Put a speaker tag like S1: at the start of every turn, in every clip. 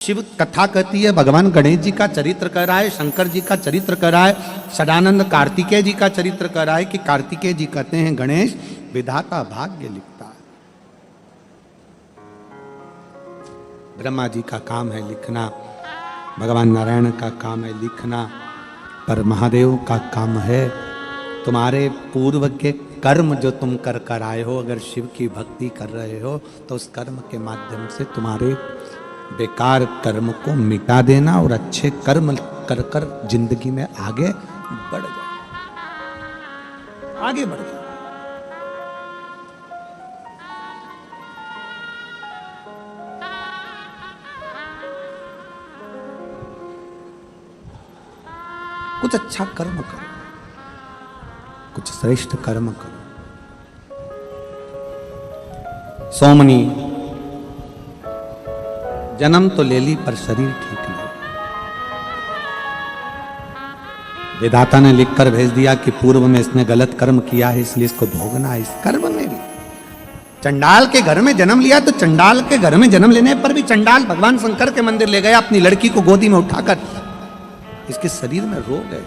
S1: शिव कथा कहती है, भगवान गणेश जी का चरित्र कह रहा है, शंकर जी का चरित्र कह रहा है, सदानंद कार्तिकेय जी का चरित्र कह रहा है कि कार्तिकेय जी कहते हैं गणेश विधाता भाग्य लिखता है। ब्रह्मा जी का काम है लिखना, भगवान नारायण का काम है लिखना, पर महादेव का काम है तुम्हारे पूर्व के कर्म जो तुम कर कर आए हो। अगर शिव की भक्ति कर रहे हो तो उस कर्म के माध्यम से तुम्हारे बेकार कर्म को मिटा देना और अच्छे कर्म कर कर जिंदगी में आगे बढ़ जाओ, आगे बढ़ जाओ। कुछ अच्छा कर्म करो, कुछ श्रेष्ठ कर्म करो। सोमनी जन्म तो ले ली पर शरीर ठीक नहीं। विधाता ने लिखकर भेज दिया कि पूर्व में इसने गलत कर्म किया है, इसलिए इसको भोगना है। इस कर्म में भी चंडाल के घर में जन्म लिया, तो चंडाल के घर में जन्म लेने पर भी चंडाल भगवान शंकर के मंदिर ले गया अपनी लड़की को गोदी में उठाकर। इसके शरीर में रोग है,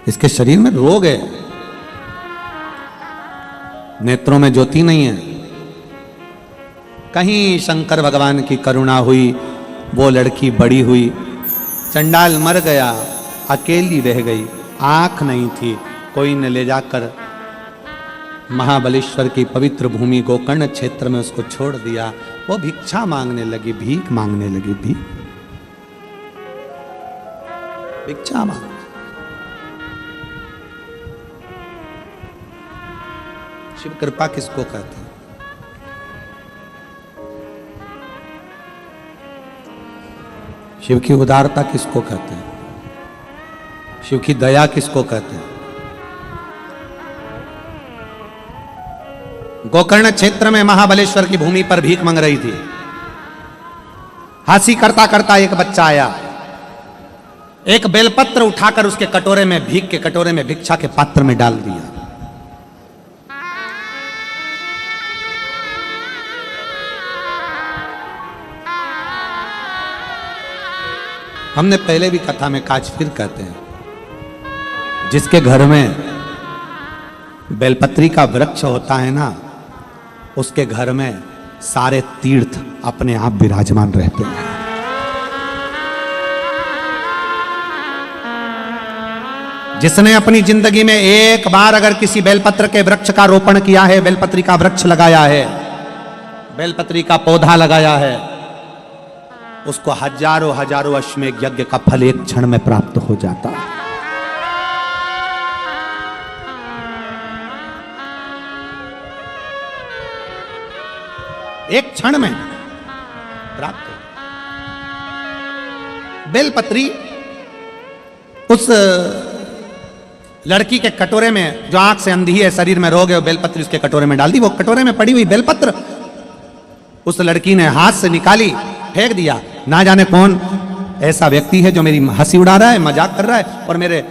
S1: इसके शरीर में रोग है, नेत्रों में ज्योति नहीं है। कहीं शंकर भगवान की करुणा हुई, वो लड़की बड़ी हुई, चंडाल मर गया, अकेली रह गई, आंख नहीं थी। कोई ने ले जाकर महाबलेश्वर की पवित्र भूमि गोकर्ण क्षेत्र में उसको छोड़ दिया। वो भिक्षा मांगने लगी, भीख मांगने लगी, भिक्षा मांग। शिव कृपा किसको कहते हैं? शिव की उदारता किसको कहते हैं? शिव की दया किसको कहते हैं? गोकर्ण क्षेत्र में महाबलेश्वर की भूमि पर भीख मांग रही थी। हंसी करता करता एक बच्चा आया, एक बेलपत्र उठाकर उसके कटोरे में, भीख के कटोरे में, भिक्षा के पात्र में डाल दिया। हमने पहले भी कथा में काज फिर कहते हैं, जिसके घर में बेलपत्री का वृक्ष होता है ना, उसके घर में सारे तीर्थ अपने आप विराजमान रहते हैं। जिसने अपनी जिंदगी में एक बार अगर किसी बेलपत्र के वृक्ष का रोपण किया है, बेलपत्री का वृक्ष लगाया है, बेलपत्री का पौधा लगाया है, उसको हजारों हजारों अश्वमेध यज्ञ का फल एक क्षण में प्राप्त हो जाता है। एक क्षण में प्राप्त हो। बेलपत्री उस लड़की के कटोरे में, जो आंख से अंधी है, शरीर में रोग है, वो बेलपत्री उसके कटोरे में डाल दी। वो कटोरे में पड़ी हुई बेलपत्र उस लड़की ने हाथ से निकाली, फेंक दिया। ना जाने कौन ऐसा व्यक्ति है जो मेरी हंसी उड़ा रहा है, मजाक कर रहा है, और मेरे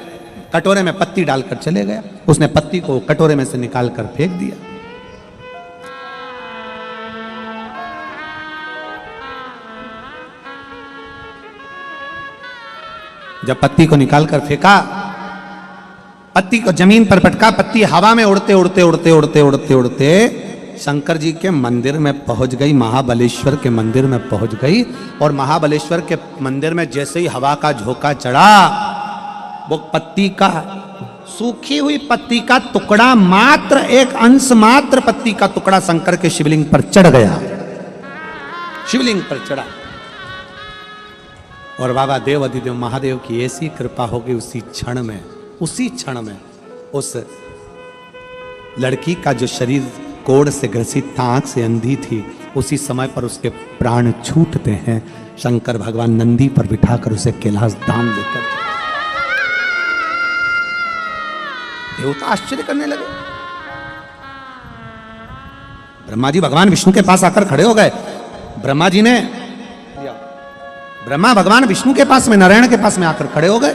S1: कटोरे में पत्ती डालकर चले गया। उसने पत्ती को कटोरे में से निकालकर फेंक दिया। जब पत्ती को निकालकर फेंका, पत्ती को जमीन पर पटका, पत्ती हवा में उड़ते उड़ते उड़ते उड़ते उड़ते उड़ते शंकर जी के मंदिर में पहुंच गई, महाबलेश्वर के मंदिर में पहुंच गई। और महाबलेश्वर के मंदिर में जैसे ही हवा का झोंका चढ़ा, वो पत्ती का, सूखी हुई पत्ती का टुकड़ा, मात्र एक अंश मात्र पत्ती का टुकड़ा शंकर के शिवलिंग पर चढ़ गया, शिवलिंग पर चढ़ा। और बाबा देव अधिदेव महादेव की ऐसी कृपा होगी, उसी क्षण में उस लड़की का जो शरीर कोढ़ से ग्रसित था, आंख से अंधी थी, उसी समय पर उसके प्राण छूटते हैं। शंकर भगवान नंदी पर बिठाकर उसे कैलाश धाम लेकर, देवता आश्चर्य करने लगे। ब्रह्मा जी भगवान विष्णु के पास आकर खड़े हो गए। ब्रह्मा भगवान विष्णु के पास में, नारायण के पास में आकर खड़े हो गए।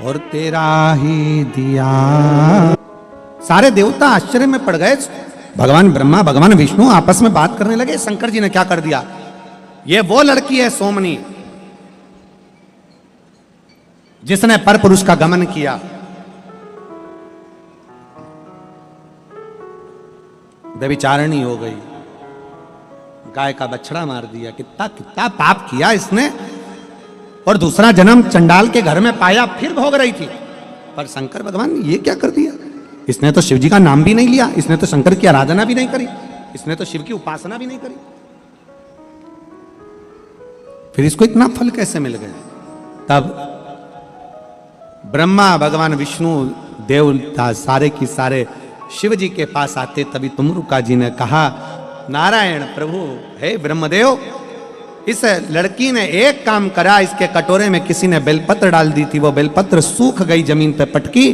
S1: और तेरा ही दिया। सारे देवता आश्चर्य में पड़ गए। भगवान ब्रह्मा भगवान विष्णु आपस में बात करने लगे, शंकर जी ने क्या कर दिया, ये वो लड़की है सोमनी जिसने पर पुरुष का गमन किया। व्यभिचारिणी हो गई, गाय का बछड़ा मार दिया, कितना कितना पाप किया इसने। और दूसरा जन्म चंडाल के घर में पाया, फिर भोग रही थी। पर शंकर भगवान ने ये क्या कर दिया, इसने तो शिव जी का नाम भी नहीं लिया, इसने तो शंकर की आराधना भी नहीं करी, इसने तो शिव की उपासना भी नहीं करी, फिर इसको इतना फल कैसे मिल गया। तब ब्रह्मा भगवान विष्णु देवता सारे की सारे शिव जी के पास आते। तभी तुमरुका जी ने कहा, नारायण प्रभु, हे ब्रह्मदेव, इस लड़की ने एक काम करा, इसके कटोरे में किसी ने बेलपत्र डाल दी थी, वो बेलपत्र सूख गई, जमीन पर पटकी,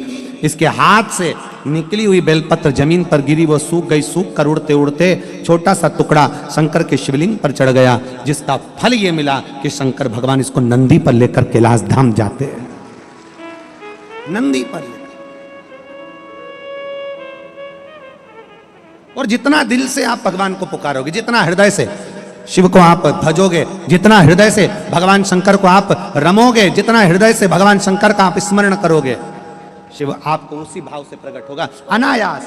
S1: इसके हाथ से निकली हुई बेलपत्र जमीन पर गिरी, वो सूख गई। सूख कर उड़ते उड़ते छोटा सा टुकड़ा शंकर के शिवलिंग पर चढ़ गया, जिसका फल ये मिला कि शंकर भगवान इसको नंदी पर लेकर कैलाश धाम जाते हैं। नंदी पर लेकर, और जितना दिल से आप भगवान को पुकारोगे, जितना हृदय से शिव को आप भजोगे, जितना हृदय से भगवान शंकर को आप रमोगे, जितना हृदय से भगवान शंकर का आप स्मरण करोगे, शिव आपको उसी भाव से प्रकट होगा। अनायास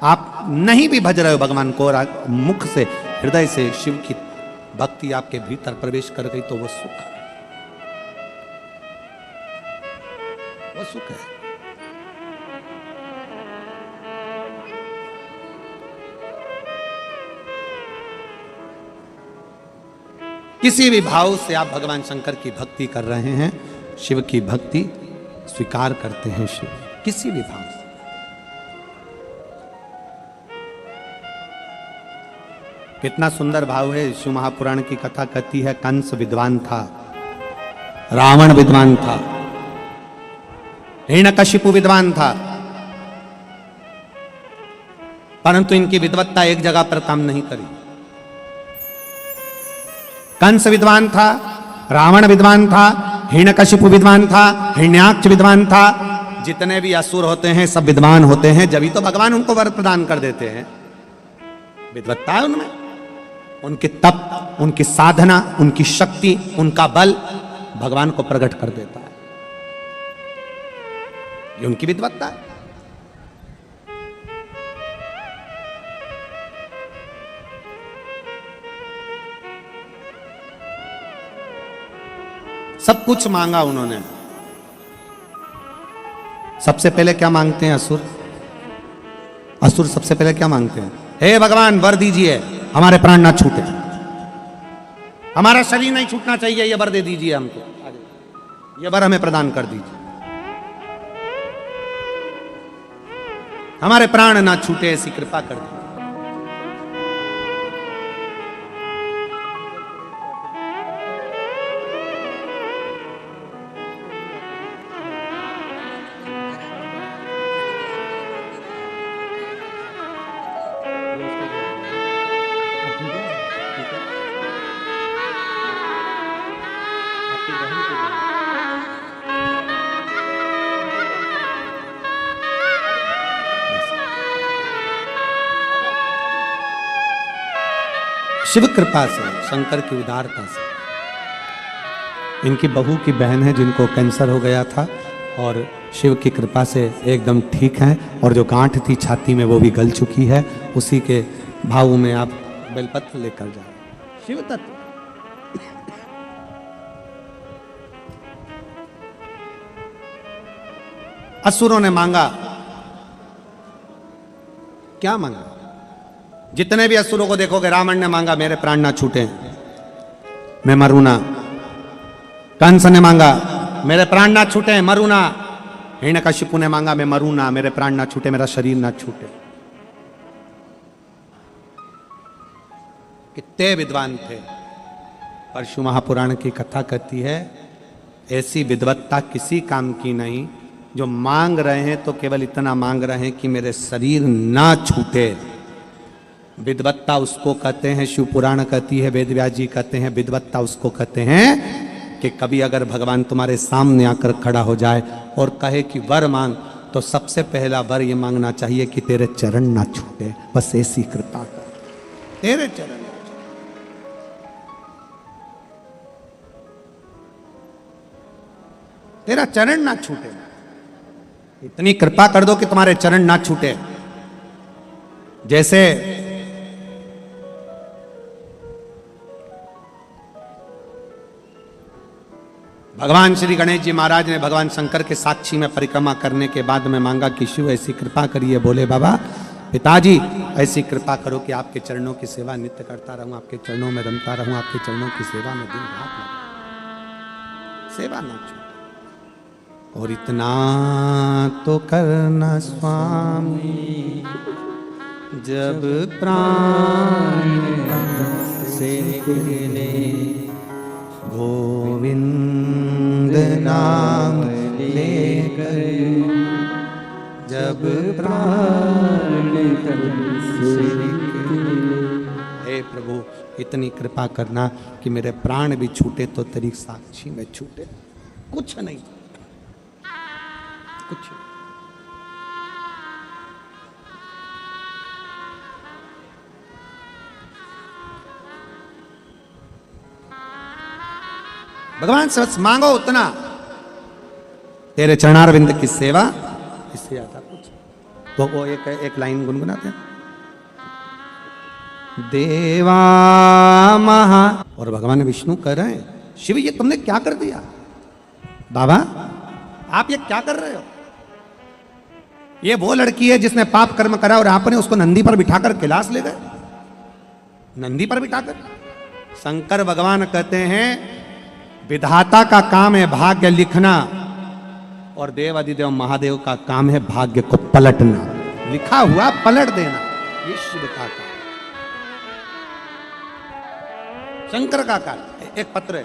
S1: आप नहीं भी भज रहे हो भगवान को, और मुख से हृदय से शिव की भक्ति आपके भीतर प्रवेश कर गई, तो वो सुख है, वो सुख है। किसी भी भाव से आप भगवान शंकर की भक्ति कर रहे हैं, शिव की भक्ति स्वीकार करते हैं शिव, किसी भी भाव से। कितना सुंदर भाव है। शिव महापुराण की कथा कहती है, कंस विद्वान था, रावण विद्वान था, हिरण्यकशिपु विद्वान था, परंतु इनकी विद्वत्ता एक जगह पर काम नहीं करी। कंस विद्वान था, रावण विद्वान था, हिरण्यकशिपु विद्वान था, हिरण्याक्ष विद्वान था। जितने भी असुर होते हैं सब विद्वान होते हैं, जब ही तो भगवान उनको वर प्रदान कर देते हैं। विद्वत्ता है उनमें, उनके तप, उनकी साधना, उनकी शक्ति, उनका बल भगवान को प्रकट कर देता है, ये उनकी विद्वत्ता है। सब कुछ मांगा उन्होंने। सबसे पहले क्या मांगते हैं असुर? असुर सबसे पहले क्या मांगते हैं? हे भगवान वर दीजिए, हमारे प्राण ना छूटे, हमारा शरीर नहीं छूटना चाहिए, ये वर दे दीजिए हमको, ये वर हमें प्रदान कर दीजिए, हमारे प्राण ना छूटे, ऐसी कृपा कर दीजिए। शिव कृपा से, शंकर की उदारता से, इनकी बहू की बहन है जिनको कैंसर हो गया था, और शिव की कृपा से एकदम ठीक हैं, और जो गांठ थी छाती में वो भी गल चुकी है। उसी के भाव में आप बेलपत्र लेकर जाए। शिव तत्व असुरों ने मांगा, क्या मांगा? जितने भी असुरों को देखोगे, रावण ने मांगा मेरे प्राण ना छूटे, मैं मरूं ना। कंस ने मांगा मेरे प्राण ना छूटे, मरूं ना। हिरण्यकशिपु ने मांगा मैं मरूं ना, मेरे प्राण ना छूटे, मेरा शरीर ना छूटे। कितने विद्वान थे। परशु महापुराण की कथा कहती है, ऐसी विद्वत्ता किसी काम की नहीं। जो मांग रहे हैं तो केवल इतना मांग रहे हैं कि मेरे शरीर ना छूटे। विद्वत्ता उसको कहते हैं, शिव पुराण कहती है, वेद व्यास जी कहते हैं, विद्वत्ता उसको कहते हैं कि कभी अगर भगवान तुम्हारे सामने आकर खड़ा हो जाए और कहे कि वर मांग, तो सबसे पहला वर ये मांगना चाहिए कि तेरे चरण ना छूटे, बस ऐसी कृपा कर, तेरे चरण। तेरा चरण ना छूटे, इतनी कृपा कर दो कि तुम्हारे चरण ना छूटे। जैसे भगवान श्री गणेश जी महाराज ने भगवान शंकर के साक्षी में परिक्रमा करने के बाद में मांगा कि शिव ऐसी कृपा करिए। बोले बाबा पिताजी ऐसी कृपा करो कि आपके चरणों की सेवा नित्य करता रहूं, आपके चरणों में रमता रहूं, आपके चरणों की सेवा में दिन रात लगूं, सेवा ना छूटे। और इतना तो करना स्वामी जब प्राण से निकले, गोविंद नाम लेकर जब प्राण से निकले। हे प्रभु इतनी कृपा करना कि मेरे प्राण भी छूटे तो तेरी साक्षी में छूटे, कुछ नहीं, कुछ। भगवान से बस मांगो उतना, तेरे चरणारविंद की सेवा, इससे ज्यादा कुछ। वो एक लाइन गुनगुनाते हैं, देवा महा, और भगवान विष्णु कह रहे हैं शिव ये तुमने क्या कर दिया, बाबा आप ये क्या कर रहे हो। ये वो लड़की है जिसने पाप कर्म करा और आपने उसको नंदी पर बिठाकर कैलाश ले गए, नंदी पर बिठाकर। शंकर भगवान कहते हैं विधाता का काम है भाग्य लिखना, और देव अधिदेव महादेव का काम है भाग्य को पलटना, लिखा हुआ पलट देना, ये शिव का काम, शंकर का काम। एक पत्र है,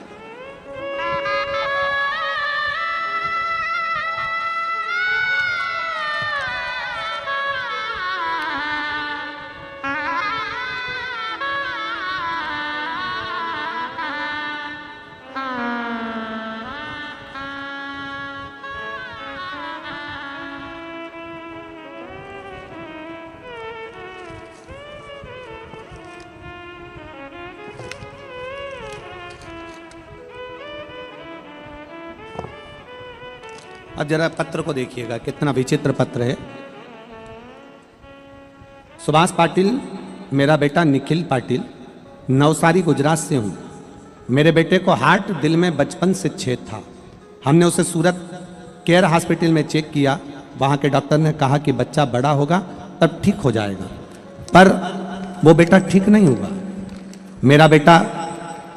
S1: अब जरा पत्र को देखिएगा कितना विचित्र पत्र है। सुभाष पाटिल, मेरा बेटा निखिल पाटिल, नवसारी गुजरात से हूँ। मेरे बेटे को हार्ट दिल में बचपन से छेद था। हमने उसे सूरत केयर हॉस्पिटल में चेक किया, वहाँ के डॉक्टर ने कहा कि बच्चा बड़ा होगा तब ठीक हो जाएगा, पर वो बेटा ठीक नहीं हुआ। मेरा बेटा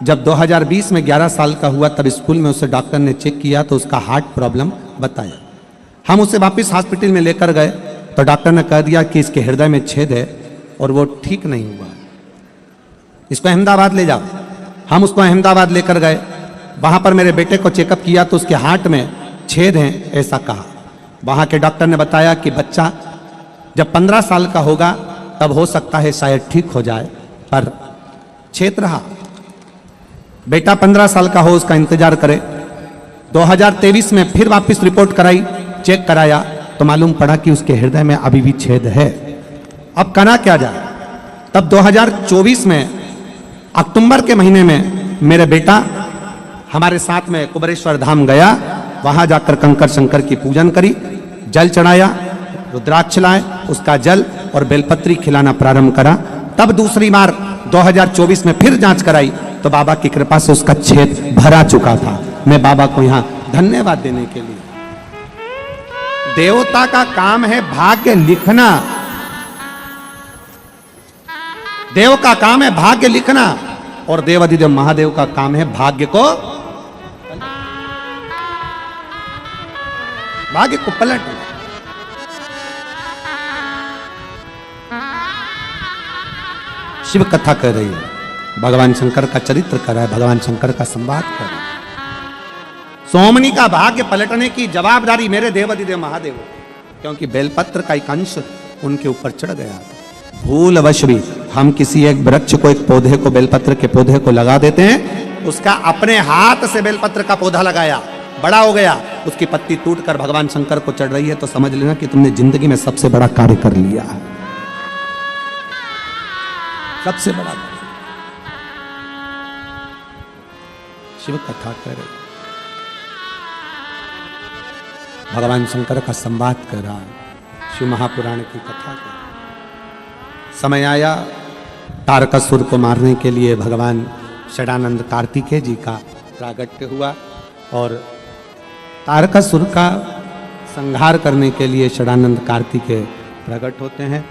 S1: जब 2020 में 11 साल का हुआ तब स्कूल में उसे डॉक्टर ने चेक किया तो उसका हार्ट प्रॉब्लम बताया। हम उसे वापस हॉस्पिटल में लेकर गए तो डॉक्टर ने कह दिया कि इसके हृदय में छेद है और वो ठीक नहीं हुआ, इसको अहमदाबाद ले जाओ। हम उसको अहमदाबाद लेकर गए, वहाँ पर मेरे बेटे को चेकअप किया तो उसके हार्ट में छेद है ऐसा कहा। वहाँ के डॉक्टर ने बताया कि बच्चा जब 15 साल का होगा तब हो सकता है शायद ठीक हो जाए, पर छेद रहा। बेटा 15 साल का हो उसका इंतजार करे। 2023 में फिर वापस रिपोर्ट कराई, चेक कराया तो मालूम पड़ा कि उसके हृदय में अभी भी छेद है। अब करना क्या जाए। तब 2024 में अक्टूबर के महीने में मेरे बेटा हमारे साथ में कुबेरेश्वर धाम गया, वहां जाकर कंकर शंकर की पूजन करी, जल चढ़ाया, रुद्राक्ष लाए, उसका जल और बेलपत्री खिलाना प्रारंभ करा। तब दूसरी बार 2024 में फिर जांच कराई तो बाबा की कृपा से उसका छेद भरा चुका था। मैं बाबा को यहाँ धन्यवाद देने के लिए, देवता का काम है भाग्य लिखना, देव का काम है भाग्य लिखना और देवाधिदेव महादेव का काम है भाग्य को पलटना। शिव कथा कर रही है, भगवान शंकर का चरित्र कर रहा है, भगवान शंकर का संवाद कर रहा है। सोमनी का भाग्य पलटने की जवाबदारी मेरे देवाधिदेव महादेव, क्योंकि बेलपत्र का एक अंश उनके ऊपर चढ़ गया। भूलवश भी हम किसी एक वृक्ष को, एक पौधे को, बेलपत्र के पौधे को लगा देते हैं उसका अपने हाथ से बेलपत्र का पौधा लगाया, बड़ा हो गया, उसकी पत्ती टूटकर भगवान शंकर को चढ़ रही है, तो समझ लेना कि तुमने जिंदगी में सबसे बड़ा कार्य कर लिया है, सबसे बड़ा कार्य। शिव कथा कर रहे, भगवान शंकर का संवाद कर रहा, शिव महापुराण की कथा कर। समय आया तारकासुर को मारने के लिए भगवान षडानंद कार्तिकेय जी का प्रागट्य हुआ और तारकासुर का संहार करने के लिए षडानंद कार्तिकेय प्रकट होते हैं।